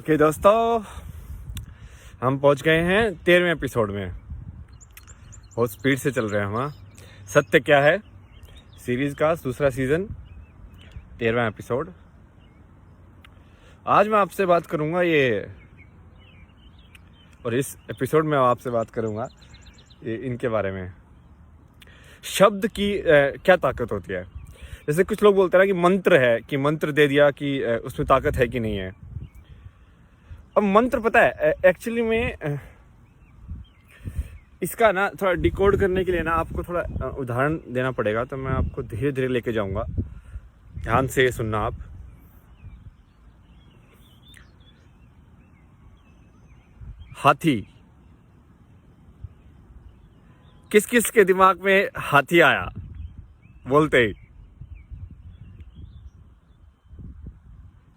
Okay दोस्तों, हम पहुंच गए हैं 13वें एपिसोड में। बहुत स्पीड से चल रहे हैं हम। सत्य क्या है सीरीज़ का दूसरा सीज़न 13वां एपिसोड। आज मैं आपसे बात करूंगा और इस एपिसोड में आपसे बात करूंगा इनके बारे में। शब्द की क्या ताकत होती है। जैसे कुछ लोग बोलते हैं ना कि मंत्र है, कि मंत्र दे दिया कि उसमें ताकत है कि नहीं है। अब मंत्र पता है एक्चुअली में इसका ना थोड़ा डिकोड करने के लिए ना आपको थोड़ा उदाहरण देना पड़ेगा। तो मैं आपको धीरे धीरे लेके जाऊंगा, ध्यान से सुनना आप। हाथी, किस किस के दिमाग में हाथी आया बोलते ही?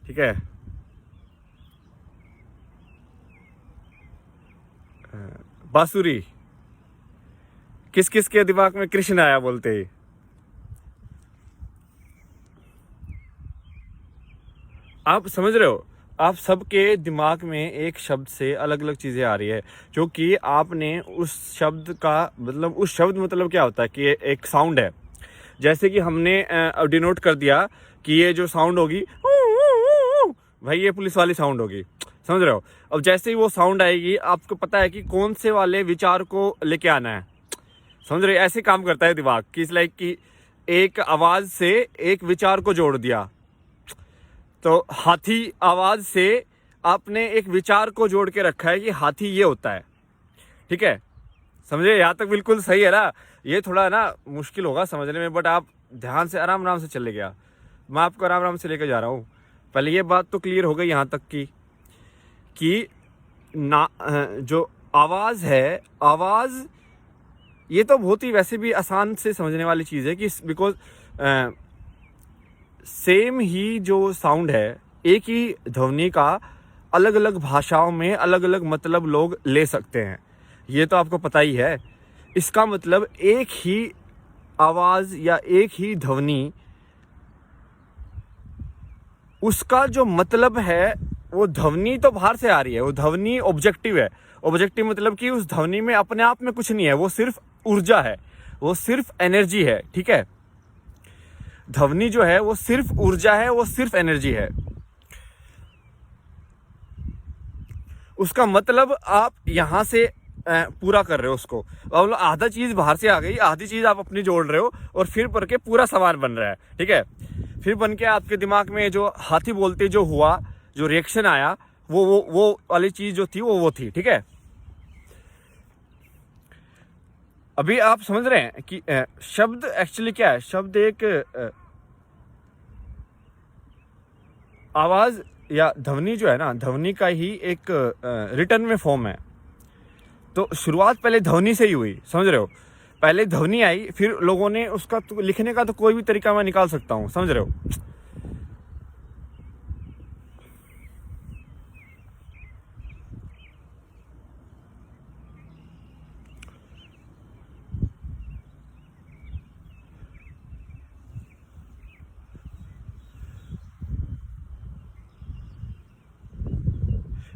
ठीक है, बांसुरी, किस किस के दिमाग में कृष्ण आया बोलते ही? आप समझ रहे हो, आप सबके दिमाग में एक शब्द से अलग अलग चीज़ें आ रही है, क्योंकि आपने उस शब्द का मतलब, उस शब्द मतलब क्या होता है कि ये एक साउंड है। जैसे कि हमने डिनोट कर दिया कि ये जो साउंड होगी भाई, ये पुलिस वाली साउंड होगी। समझ रहे हो। अब जैसे ही वो साउंड आएगी, आपको पता है कि कौन से वाले विचार को लेके आना है। समझ रहे हो, ऐसे काम करता है दिमाग कि इस लाइक कि एक आवाज़ से एक विचार को जोड़ दिया। तो हाथी आवाज़ से आपने एक विचार को जोड़ के रखा है कि हाथी ये होता है। ठीक है, समझे? यहाँ तक बिल्कुल सही है ना। ये थोड़ा ना मुश्किल होगा समझने में, बट आप ध्यान से आराम आराम से चले गया। मैं आपको आराम आराम से लेकर जा रहा हूँ। पहले ये बात तो क्लियर हो गई यहाँ तक कि ना जो आवाज़ है, आवाज़ ये तो बहुत ही वैसे भी आसान से समझने वाली चीज़ है कि बिकॉज सेम ही जो साउंड है, एक ही ध्वनि का अलग अलग भाषाओं में अलग अलग मतलब लोग ले सकते हैं। ये तो आपको पता ही है। इसका मतलब एक ही आवाज़ या एक ही ध्वनि, उसका जो मतलब है वो ध्वनि तो बाहर से आ रही है। वो ध्वनि ऑब्जेक्टिव है। ऑब्जेक्टिव मतलब कि उस ध्वनि में अपने आप में कुछ नहीं है, वो सिर्फ ऊर्जा है, वो सिर्फ एनर्जी है। ठीक है, ध्वनि जो है वो सिर्फ ऊर्जा है, वो सिर्फ एनर्जी है। उसका मतलब आप यहां से पूरा कर रहे हो उसको। अब आधा चीज बाहर से आ गई, आधी चीज आप अपनी जोड़ रहे हो, और फिर पढ़ के पूरा सवाल बन रहा है। ठीक है, फिर बन के आपके दिमाग में जो हाथी बोलते जो हुआ, जो रिएक्शन आया, वो वाली चीज जो थी वो थी। ठीक है, अभी आप समझ रहे हैं कि शब्द एक्चुअली क्या है। शब्द एक आवाज या ध्वनि जो है ना, ध्वनि का ही एक रिटर्न में फॉर्म है। तो शुरुआत पहले ध्वनि से ही हुई। समझ रहे हो, पहले ध्वनि आई, फिर लोगों ने उसका तो लिखने का तो कोई भी तरीका मैं निकाल सकता हूँ। समझ रहे हो।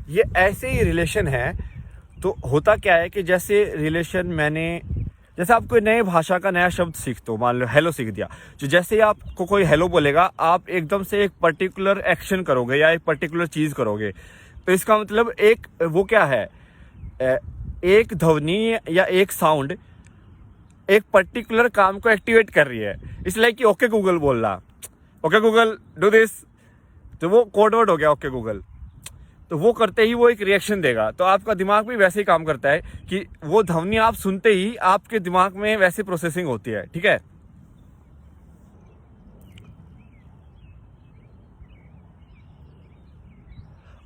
ये ऐसे ही रिलेशन है। तो होता क्या है कि जैसे रिलेशन जैसे आप कोई नए भाषा का नया शब्द सीखते हो, मान लो हेलो सीख दिया, तो जैसे ही आपको कोई हेलो बोलेगा, आप एकदम से एक पर्टिकुलर एक्शन करोगे या एक पर्टिकुलर चीज़ करोगे। तो इसका मतलब एक वो क्या है, एक ध्वनि या एक साउंड एक पर्टिकुलर काम को एक्टिवेट कर रही है। इसलिए कि ओके गूगल बोल रहा, ओके गूगल डू दिस, तो वो कोडवर्ड हो गया ओके गूगल। तो वो करते ही वो एक रिएक्शन देगा। तो आपका दिमाग भी वैसे ही काम करता है कि वो ध्वनि आप सुनते ही आपके दिमाग में वैसे प्रोसेसिंग होती है। ठीक है,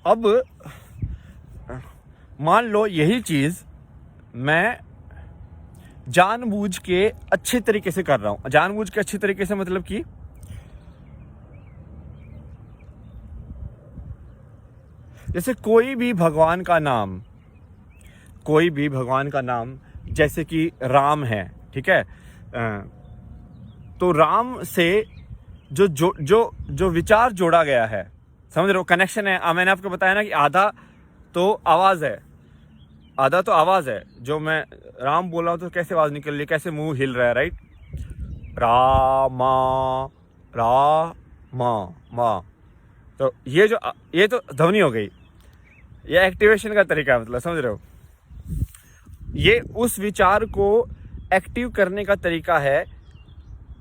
अब मान लो यही चीज मैं जानबूझ के अच्छे तरीके से कर रहा हूं। जानबूझ के अच्छे तरीके से मतलब कि जैसे कोई भी भगवान का नाम, जैसे कि राम है। ठीक है, तो राम से जो विचार जोड़ा गया है, समझ रहे हो, कनेक्शन है। मैंने आपको बताया ना कि आधा तो आवाज़ है, आधा तो आवाज़ है। जो मैं राम बोल रहा हूँ तो कैसे आवाज़ निकल रही है, कैसे मुंह हिल रहा है, राइट। रामा, रा मा। तो ये तो ध्वनि हो गई, ये एक्टिवेशन का तरीका है, मतलब समझ रहे हो। ये उस विचार को एक्टिव करने का तरीका है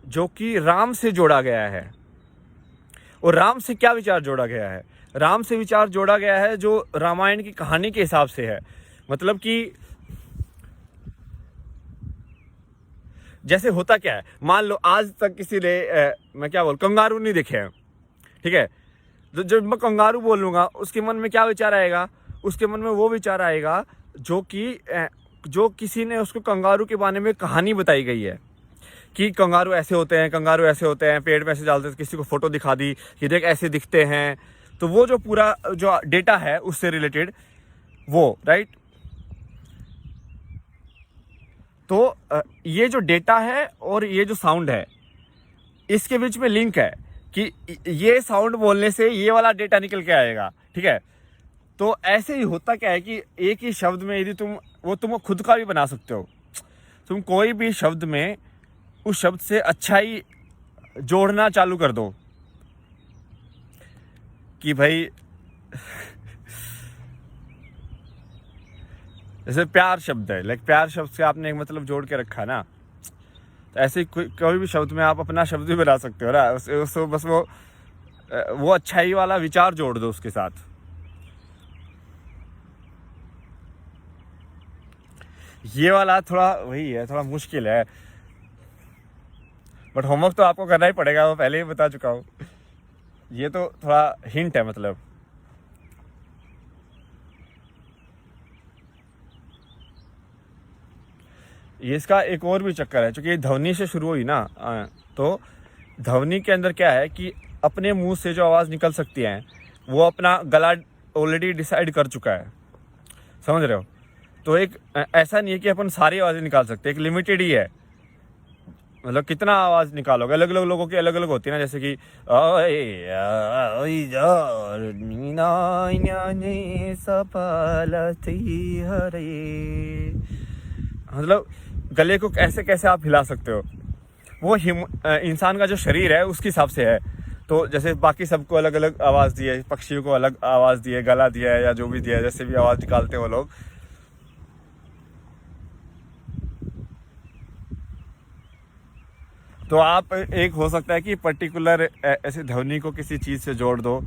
जो कि राम से जोड़ा गया है। और राम से क्या विचार जोड़ा गया है? राम से विचार जोड़ा गया है जो रामायण की कहानी के हिसाब से है। मतलब कि जैसे होता क्या है, मान लो आज तक किसी ने मैं क्या बोल, कंगारू नहीं देखे हैं, ठीक है। तो जब मैं कंगारू बोलूँगा उसके मन में क्या विचार आएगा? उसके मन में वो विचार आएगा जो किसी ने उसको कंगारू के बारे में कहानी बताई गई है कि कंगारू ऐसे होते हैं, कंगारू ऐसे होते हैं, पेड़ में ऐसे डालते हैं, किसी को फोटो दिखा दी कि देख ऐसे दिखते हैं। तो वो जो पूरा जो डेटा है उससे रिलेटेड वो, राइट। तो ये जो डेटा है और ये जो साउंड है, इसके बीच में लिंक है कि ये साउंड बोलने से ये वाला डेटा निकल के आएगा, ठीक है। तो ऐसे ही होता क्या है कि एक ही शब्द में यदि तुम खुद का भी बना सकते हो। तुम कोई भी शब्द में उस शब्द से अच्छाई जोड़ना चालू कर दो कि भाई जैसे प्यार शब्द है, लाइक प्यार शब्द से आपने एक मतलब जोड़ के रखा ना, तो ऐसे कोई भी शब्द में आप अपना शब्द भी बना सकते हो ना। उसको बस वो अच्छाई वाला विचार जोड़ दो उसके साथ। ये वाला थोड़ा वही है, थोड़ा मुश्किल है, बट होमवर्क तो आपको करना ही पड़ेगा, वो पहले ही बता चुका हूँ। ये तो थोड़ा हिंट है मतलब। ये इसका एक और भी चक्कर है, क्योंकि ध्वनि से शुरू हुई ना, तो ध्वनि के अंदर क्या है कि अपने मुंह से जो आवाज़ निकल सकती है वो अपना गला ऑलरेडी डिसाइड कर चुका है, समझ रहे हो। तो एक ऐसा नहीं है कि अपन सारी आवाज़ें निकाल सकते, एक लिमिटेड ही है। मतलब कितना आवाज़ निकालोगे, अलग अलग लोगों की अलग अलग होती है ना। जैसे कि मतलब गले को कैसे कैसे आप हिला सकते हो, वो इंसान का जो शरीर है उसके हिसाब से है। तो जैसे बाकी सबको अलग अलग आवाज़ दी है, पक्षियों को अलग आवाज़ दी है, गला दिया है, या जो भी दिया है, जैसे भी आवाज़ निकालते हैं वो लोग। तो आप एक हो सकता है कि पर्टिकुलर ऐसे ध्वनि को किसी चीज़ से जोड़ दो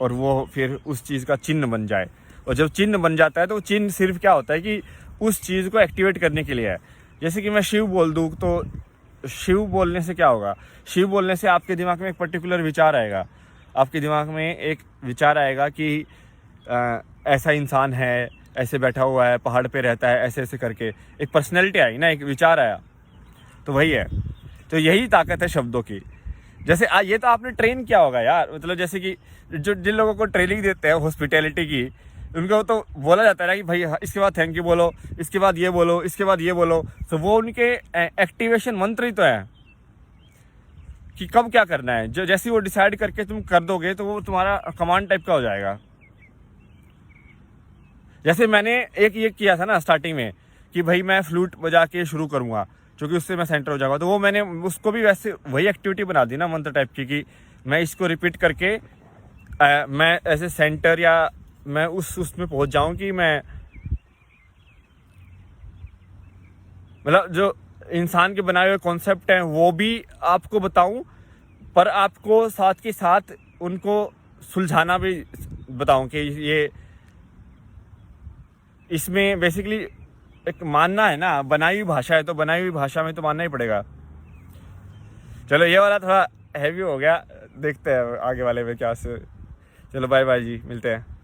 और वो फिर उस चीज़ का चिन्ह बन जाए। और जब चिन्ह बन जाता है तो चिन्ह सिर्फ क्या होता है कि उस चीज़ को एक्टिवेट करने के लिए है। जैसे कि मैं शिव बोल दूँ, तो शिव बोलने से क्या होगा? शिव बोलने से आपके दिमाग में एक पर्टिकुलर विचार आएगा। आपके दिमाग में एक विचार आएगा कि ऐसा इंसान है, ऐसे बैठा हुआ है, पहाड़ पे रहता है, ऐसे ऐसे करके एक पर्सनैलिटी आई ना, एक विचार आया। तो वही है। तो यही ताकत है शब्दों की। जैसे ये तो आपने ट्रेन किया होगा यार, मतलब जैसे कि जिन लोगों को ट्रेनिंग देते हैं हॉस्पिटैलिटी की, उनको तो बोला जाता है ना कि भाई इसके बाद थैंक यू बोलो, इसके बाद ये बोलो, इसके बाद ये बोलो। तो वो उनके एक्टिवेशन मंत्र ही तो है कि कब क्या करना है। जो जैसे वो डिसाइड करके तुम कर दोगे तो वो तुम्हारा कमांड टाइप का हो जाएगा। जैसे मैंने एक ये किया था ना स्टार्टिंग में कि भाई मैं फ्लूट बजा के शुरू करूँगा, क्योंकि उससे मैं सेंटर हो जाऊँगा। तो वो मैंने उसको भी वैसे वही एक्टिविटी बना दी ना, मंत्र टाइप की, कि मैं इसको रिपीट करके मैं ऐसे सेंटर या मैं उसमें पहुंच जाऊं कि मैं मतलब जो इंसान के बनाए हुए कॉन्सेप्ट हैं वो भी आपको बताऊं, पर आपको साथ के साथ उनको सुलझाना भी बताऊं कि ये इसमें बेसिकली एक मानना है ना, बनाई हुई भाषा है तो बनाई हुई भाषा में तो मानना ही पड़ेगा। चलो ये वाला थोड़ा हैवी हो गया, देखते हैं आगे वाले में क्या से। चलो बाय बाय जी, मिलते हैं।